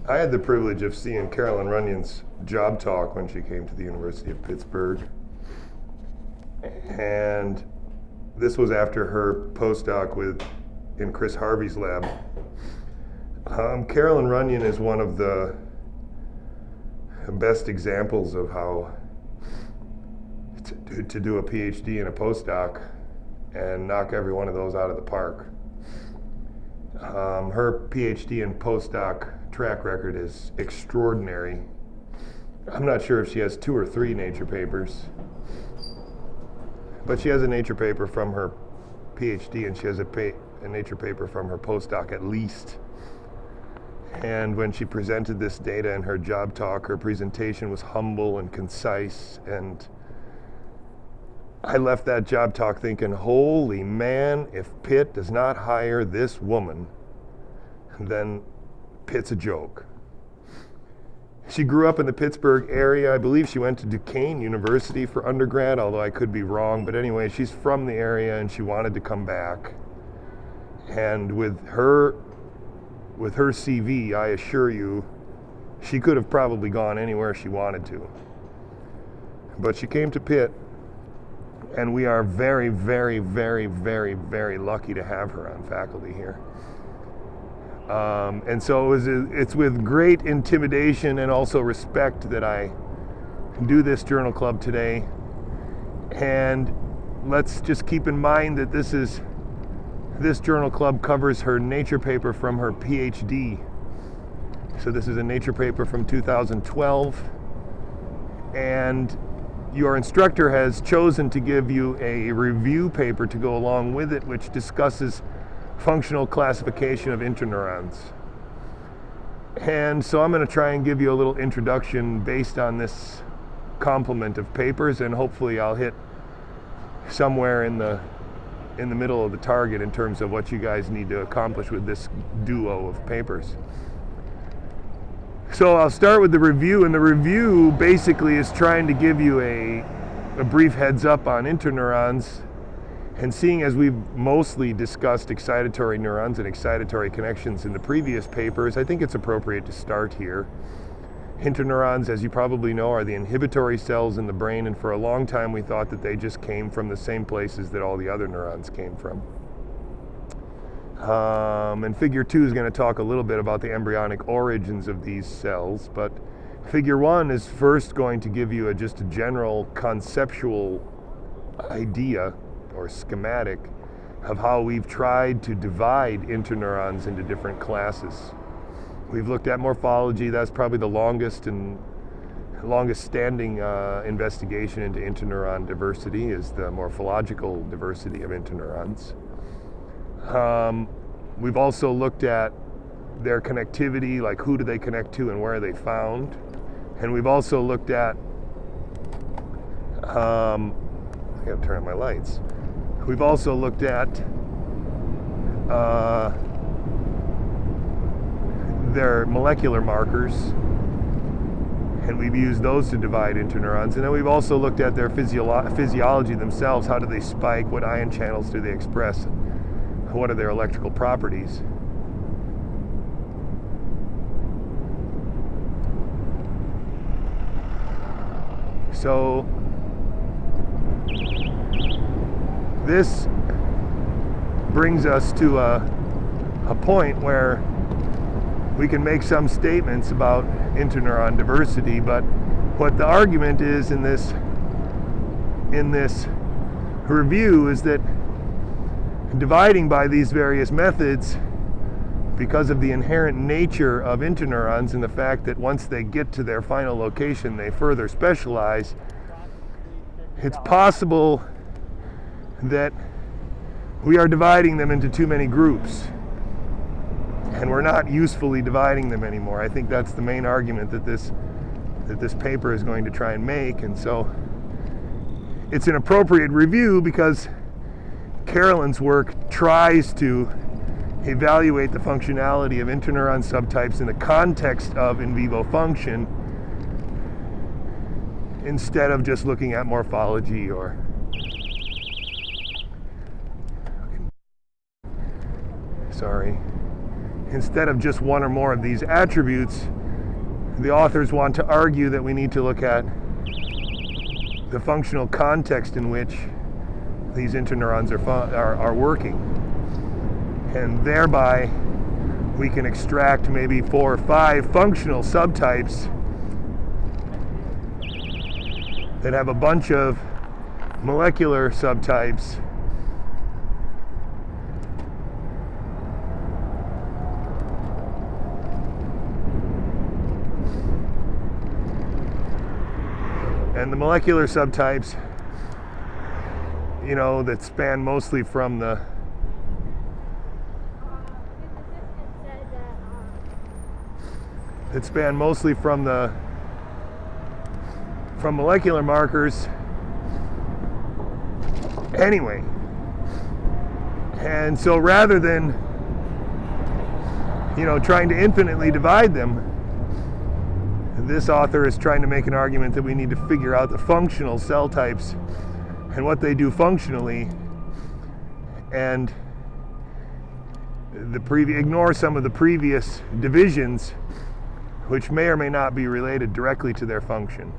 I had the privilege of seeing Carolyn Runyan's job talk when she came to the University of Pittsburgh. And this was after her postdoc in Chris Harvey's lab. Carolyn Runyan is one of the best examples of how to do a PhD and a postdoc and knock every one of those out of the park. Her PhD and postdoc track record is extraordinary. I'm not sure if she has 2 or 3 Nature papers, but she has a Nature paper from her PhD and she has a Nature paper from her postdoc at least. And when she presented this data in her job talk, her presentation was humble and concise, and I left that job talk thinking, holy man, if Pitt does not hire this woman, then Pitt's a joke. She grew up in the Pittsburgh area. I believe she went to Duquesne University for undergrad, although I could be wrong. But anyway, she's from the area and she wanted to come back. And with her CV, I assure you, she could have probably gone anywhere she wanted to. But she came to Pitt, and we are very, very, very, very, very lucky to have her on faculty here. And so it's with great intimidation and also respect that I do this journal club today. And let's just keep in mind that this journal club covers her Nature paper from her PhD. So this is a Nature paper from 2012. And your instructor has chosen to give you a review paper to go along with it, which discusses functional classification of interneurons. And so I'm going to try and give you a little introduction based on this complement of papers, and hopefully I'll hit somewhere in the middle of the target in terms of what you guys need to accomplish with this duo of papers. So I'll start with the review, and the review basically is trying to give you a brief heads up on interneurons. And seeing as we've mostly discussed excitatory neurons and excitatory connections in the previous papers, I think it's appropriate to start here. Interneurons, as you probably know, are the inhibitory cells in the brain, and for a long time we thought that they just came from the same places that all the other neurons came from. And figure 2 is going to talk a little bit about the embryonic origins of these cells, but figure 1 is first going to give you just a general conceptual idea or schematic of how we've tried to divide interneurons into different classes. We've looked at morphology. That's probably the longest standing investigation into interneuron diversity, is the morphological diversity of interneurons. We've also looked at their connectivity, like who do they connect to and where are they found. And we've also looked at, I gotta turn on my lights. We've also looked at their molecular markers, and we've used those to divide interneurons. And then we've also looked at their physiology themselves. How do they spike? What ion channels do they express? What are their electrical properties? So this brings us to a point where we can make some statements about interneuron diversity, but what the argument is in this review is that dividing by these various methods, because of the inherent nature of interneurons and the fact that once they get to their final location they further specialize, it's possible that we are dividing them into too many groups and we're not usefully dividing them anymore. I think that's the main argument that this paper is going to try and make. And so it's an appropriate review because Carolyn's work tries to evaluate the functionality of interneuron subtypes in the context of in vivo function instead of just looking at morphology or instead of just one or more of these attributes. the authors want to argue that we need to look at the functional context in which these interneurons are working. And thereby, we can extract maybe 4 or 5 functional subtypes that have a bunch of molecular subtypes and the molecular subtypes, you know, that span mostly from the from molecular markers anyway. And so rather than, you know, trying to infinitely divide them, this author is trying to make an argument that we need to figure out the functional cell types and what they do functionally, and ignore some of the previous divisions which may or may not be related directly to their function.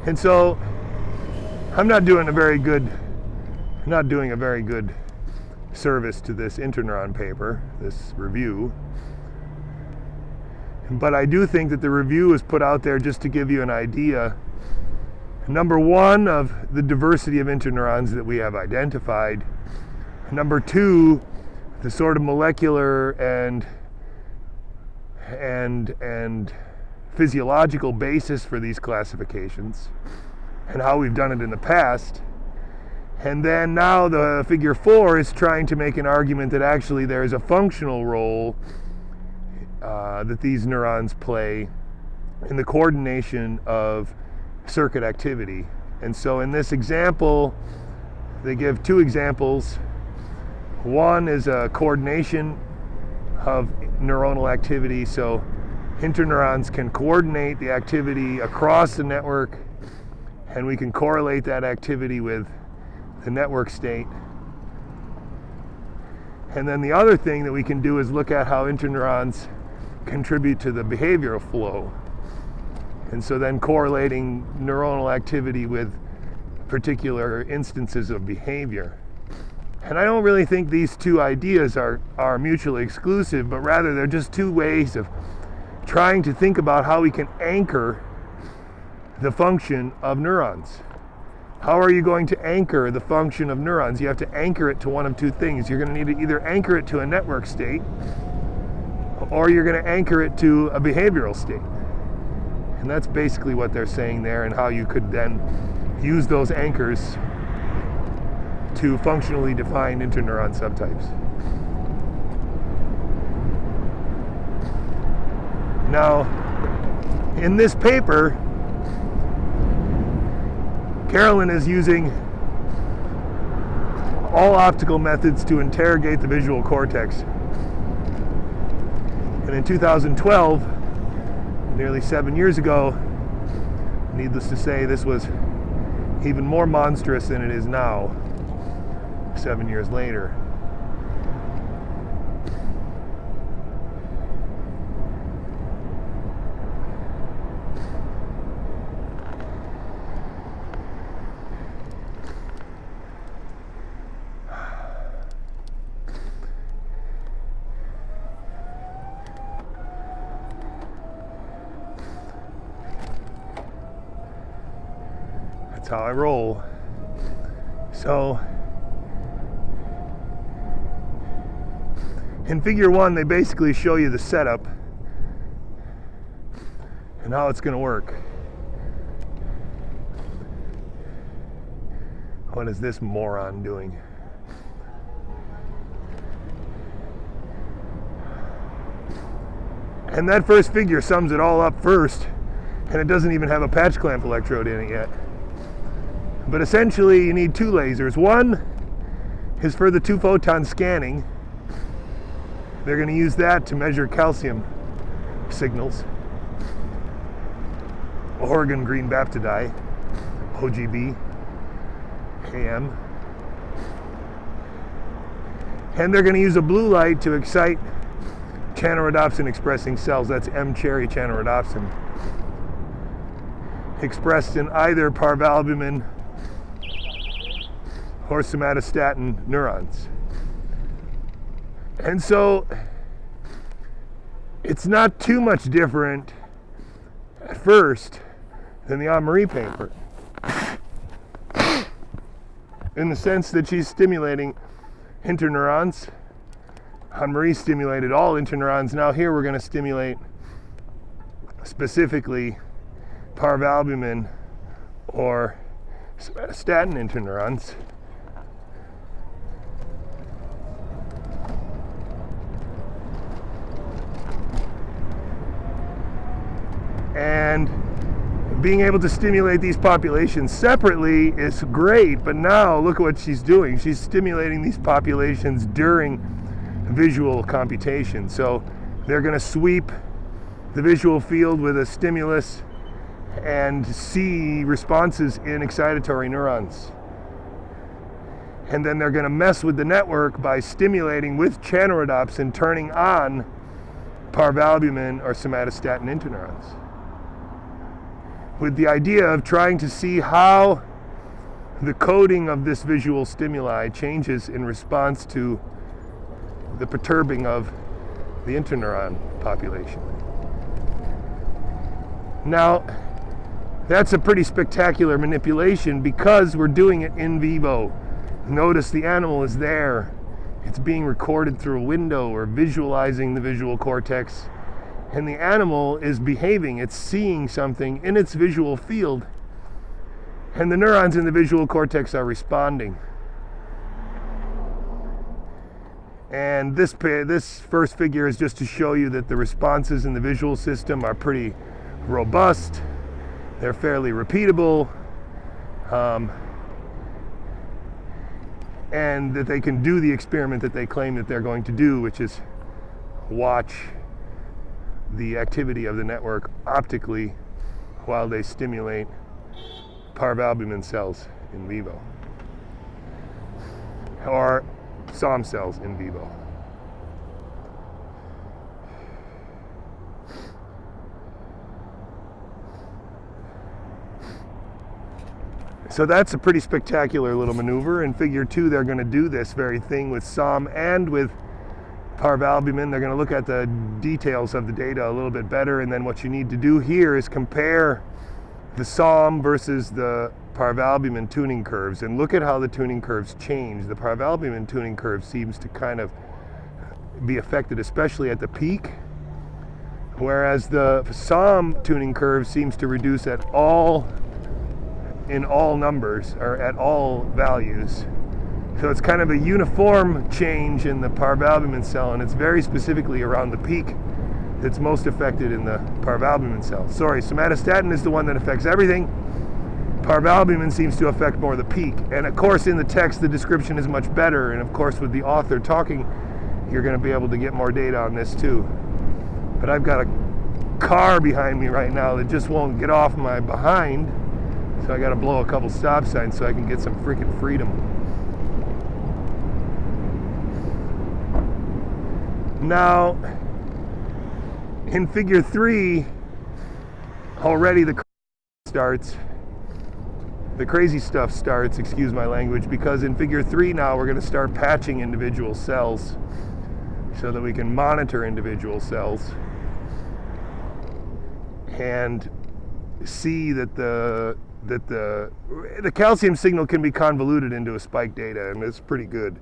And so I'm not doing a very good service to this interneuron paper, this review. But I do think that the review is put out there just to give you an idea, number one, of the diversity of interneurons that we have identified. Number two, the sort of molecular and physiological basis for these classifications and how we've done it in the past. And then now the figure 4 is trying to make an argument that actually there is a functional role that these neurons play in the coordination of circuit activity. And so in this example, they give 2 examples. One is a coordination of neuronal activity, so interneurons can coordinate the activity across the network, and we can correlate that activity with the network state. And then the other thing that we can do is look at how interneurons contribute to the behavioral flow. And so then correlating neuronal activity with particular instances of behavior. And I don't really think these 2 ideas are mutually exclusive, but rather they're just 2 ways of trying to think about how we can anchor the function of neurons. How are you going to anchor the function of neurons? You have to anchor it to one of 2 things. You're going to need to either anchor it to a network state, or you're going to anchor it to a behavioral state. And that's basically what they're saying there, and how you could then use those anchors to functionally define interneuron subtypes. Now, in this paper, Carolyn is using all optical methods to interrogate the visual cortex. And in 2012, nearly 7 years ago, needless to say, this was even more monstrous than it is now, 7 years later. That's how I roll. So, in figure 1, they basically show you the setup and how it's going to work. What is this moron doing? And that first figure sums it all up first, and it doesn't even have a patch clamp electrode in it yet. But essentially, you need 2 lasers. One is for the 2-photon scanning. They're going to use that to measure calcium signals. Oregon green baptidite, OGB, AM. And they're going to use a blue light to excite chanorodopsin expressing cells. That's M. cherry chanorodopsin, expressed in either parvalbumin or somatostatin neurons. And so it's not too much different at first than the Anne-Marie paper, in the sense that she's stimulating interneurons. Anne-Marie stimulated all interneurons. Now here we're going to stimulate specifically parvalbumin or somatostatin interneurons. And being able to stimulate these populations separately is great, but now look at what she's doing. She's stimulating these populations during visual computation. So they're going to sweep the visual field with a stimulus and see responses in excitatory neurons. And then they're going to mess with the network by stimulating with chanorodopsin, turning on parvalbumin or somatostatin interneurons, with the idea of trying to see how the coding of this visual stimuli changes in response to the perturbing of the interneuron population. Now, that's a pretty spectacular manipulation because we're doing it in vivo. Notice the animal is there. It's being recorded through a window or visualizing the visual cortex. And the animal is behaving, it's seeing something in its visual field, and the neurons in the visual cortex are responding. And this first figure is just to show you that the responses in the visual system are pretty robust, they're fairly repeatable, and that they can do the experiment that they claim that they're going to do, which is watch the activity of the network optically while they stimulate parvalbumin cells in vivo, or SOM cells in vivo. So that's a pretty spectacular little maneuver. In figure 2, they're going to do this very thing with SOM and with parvalbumin. They're going to look at the details of the data a little bit better, and then what you need to do here is compare the SOM versus the parvalbumin tuning curves and look at how the tuning curves change. The parvalbumin tuning curve seems to kind of be affected especially at the peak, whereas the SOM tuning curve seems to reduce in all numbers or at all values. So it's kind of a uniform change in the parvalbumin cell, and it's very specifically around the peak that's most affected in the parvalbumin cell. Sorry, somatostatin is the one that affects everything. Parvalbumin seems to affect more the peak. And of course in the text the description is much better, and of course with the author talking you're going to be able to get more data on this too. But I've got a car behind me right now that just won't get off my behind, so I got to blow a couple stop signs so I can get some freaking freedom. Now, in figure 3, already the crazy stuff starts, excuse my language, because in figure 3 now we're going to start patching individual cells so that we can monitor individual cells and see that the calcium signal can be convoluted into a spike data, and it's pretty good.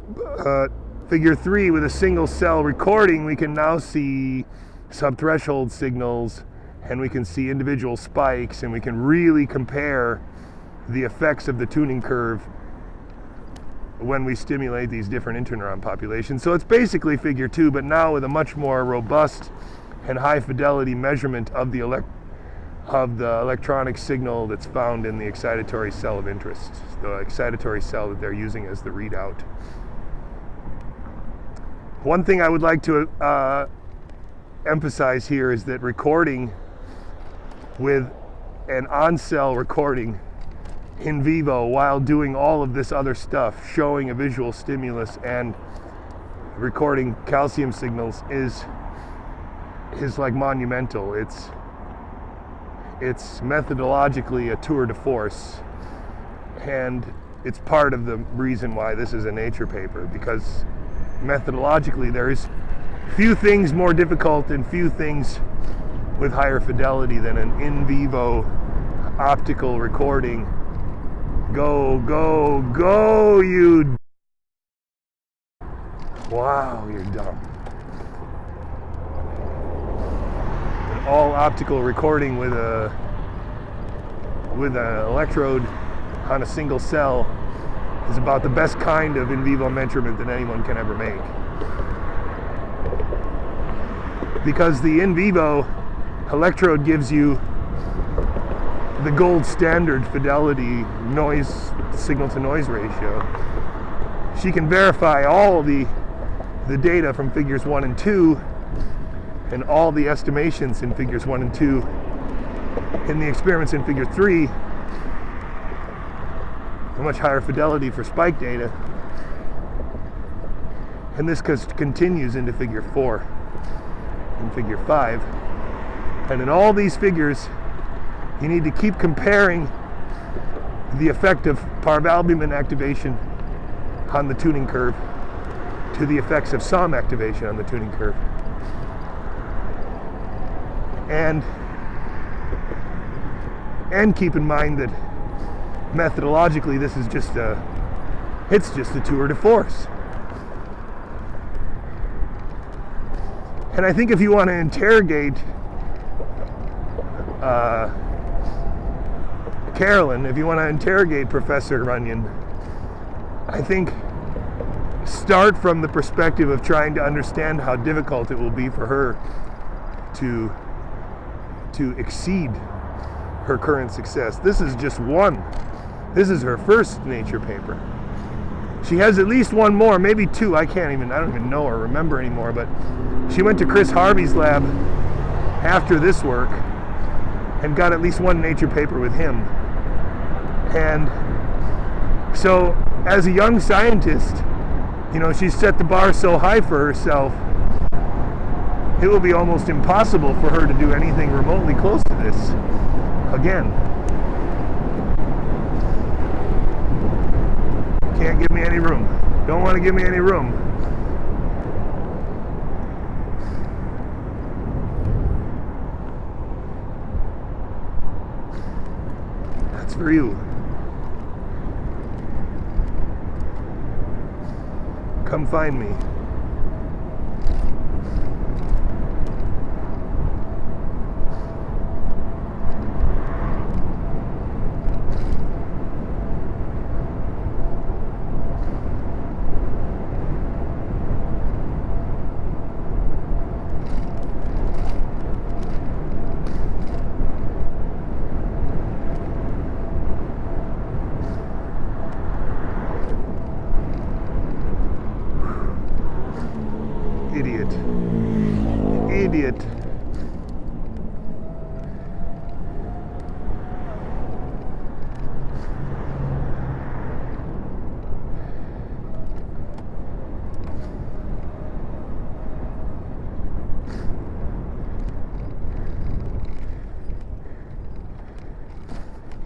But figure 3, with a single cell recording, we can now see subthreshold signals, and we can see individual spikes, and we can really compare the effects of the tuning curve when we stimulate these different interneuron populations. So it's basically figure 2, but now with a much more robust and high fidelity measurement of the electronic signal that's found in the excitatory cell of interest, the excitatory cell that they're using as the readout. One thing I would like to emphasize here is that recording with an on-cell recording in vivo while doing all of this other stuff, showing a visual stimulus and recording calcium signals is like monumental. It's methodologically a tour de force, and it's part of the reason why this is a Nature paper, because methodologically there is few things more difficult and few things with higher fidelity than an in vivo optical recording. Go, go, go, you. Wow, you're dumb. An all optical recording with an electrode on a single cell is about the best kind of in vivo measurement that anyone can ever make. Because the in vivo electrode gives you the gold standard fidelity noise signal to noise ratio. She can verify all the data from figures 1 and 2 and all the estimations in figures 1 and 2 in the experiments in figure 3, a much higher fidelity for spike data. And this continues into figure 4 and figure 5. And in all these figures, you need to keep comparing the effect of parvalbumin activation on the tuning curve to the effects of SOM activation on the tuning curve. And keep in mind that methodologically this is just a tour de force. And I think if you want to interrogate Carolyn, if you want to interrogate Professor Runyan, I think start from the perspective of trying to understand how difficult it will be for her to exceed her current success. This is just one. This is her first Nature paper. She has at least one more, maybe two. I don't even know or remember anymore, but she went to Chris Harvey's lab after this work and got at least one Nature paper with him. And so as a young scientist, she's set the bar so high for herself, it will be almost impossible for her to do anything remotely close to this again. Can't give me any room. Don't want to give me any room. That's for you. Come find me. Idiot.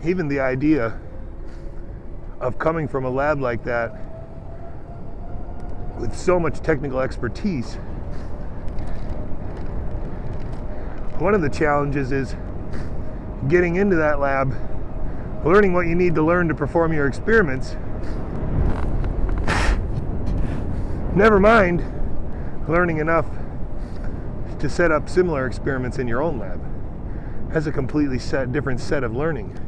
Even the idea of coming from a lab like that with so much technical expertise, one of the challenges is getting into that lab, learning what you need to learn to perform your experiments. Never mind learning enough to set up similar experiments in your own lab. Has a completely different set of learning.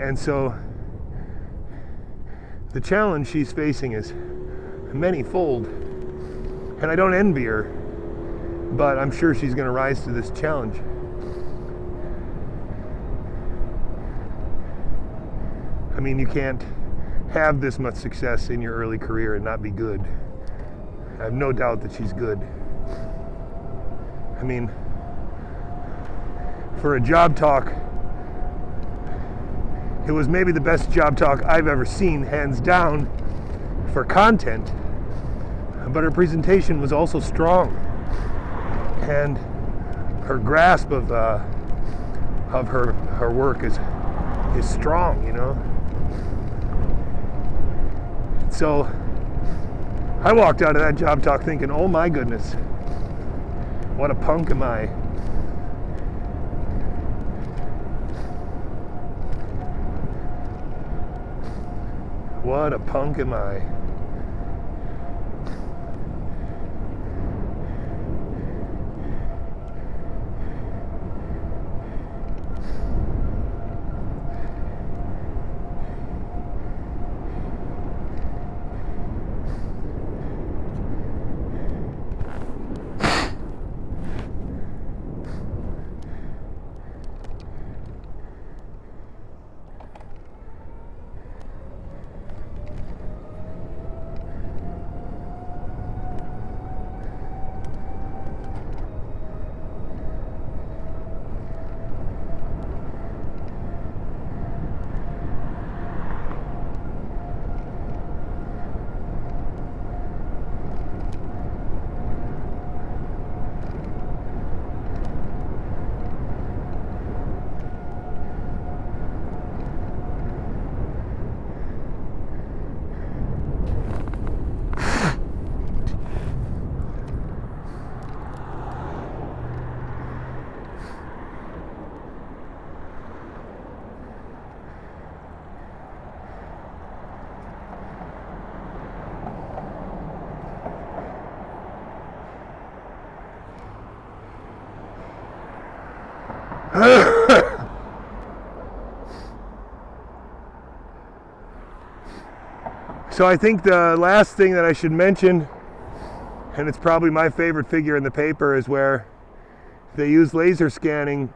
And so the challenge she's facing is many-fold. And I don't envy her, but I'm sure she's going to rise to this challenge. I mean, you can't have this much success in your early career and not be good. I have no doubt that she's good. I mean, for a job talk, It was maybe the best job talk I've ever seen, hands down, for content. But her presentation was also strong, and her grasp of her work is strong, you know. So I walked out of that job talk thinking, oh my goodness, what a punk am I. What a punk am I. So I think the last thing that I should mention, and it's probably my favorite figure in the paper, is where they use laser scanning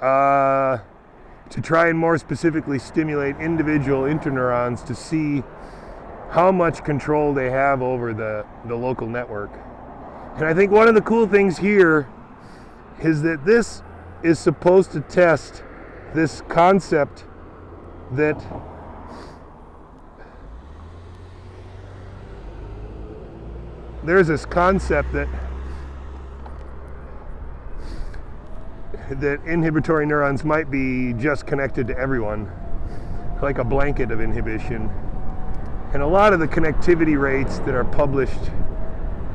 to try and more specifically stimulate individual interneurons to see how much control they have over the local network. And I think one of the cool things here is that this is supposed to test this concept that there's this concept that inhibitory neurons might be just connected to everyone, like a blanket of inhibition. And a lot of the connectivity rates that are published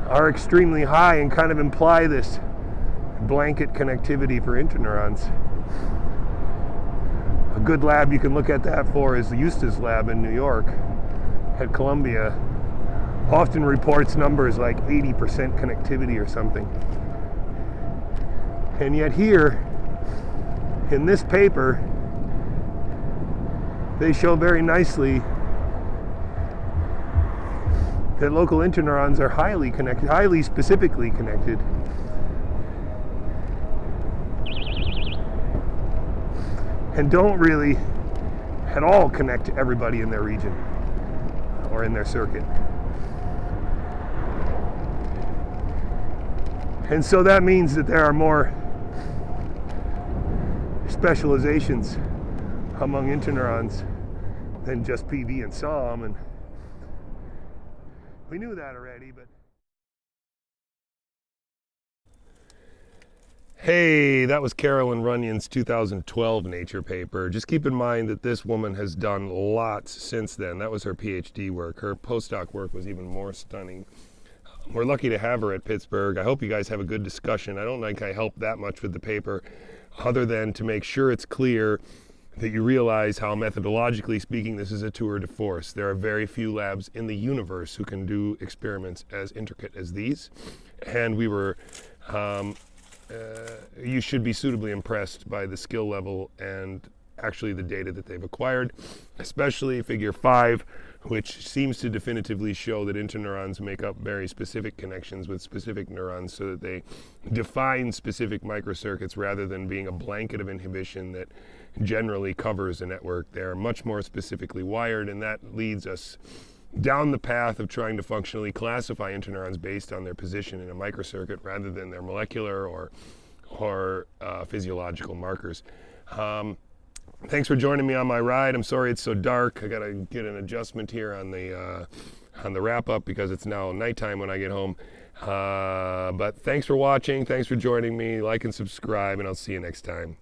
are extremely high and kind of imply this blanket connectivity for interneurons. A good lab you can look at that for is the Eustace lab in New York at Columbia. Often reports numbers like 80% connectivity or something. And yet here, in this paper, they show very nicely that local interneurons are highly connected, highly specifically connected. And don't really at all connect to everybody in their region or in their circuit. And so that means that there are more specializations among interneurons than just PV and SOM, and we knew that already, but... Hey, that was Carolyn Runyan's 2012 Nature paper. Just keep in mind that this woman has done lots since then. That was her PhD work. Her postdoc work was even more stunning. We're lucky to have her at Pittsburgh. I hope you guys have a good discussion. I don't think I helped that much with the paper, other than to make sure it's clear that you realize how, methodologically speaking, this is a tour de force. There are very few labs in the universe who can do experiments as intricate as these. And we were, you should be suitably impressed by the skill level and actually the data that they've acquired, especially figure 5, which seems to definitively show that interneurons make up very specific connections with specific neurons so that they define specific microcircuits rather than being a blanket of inhibition that generally covers a network. They're much more specifically wired, and that leads us down the path of trying to functionally classify interneurons based on their position in a microcircuit rather than their molecular or physiological markers. Thanks for joining me on my ride. I'm sorry it's so dark. I got to get an adjustment here on the Wrapup because it's now nighttime when I get home. But thanks for watching. Thanks for joining me. Like and subscribe, and I'll see you next time.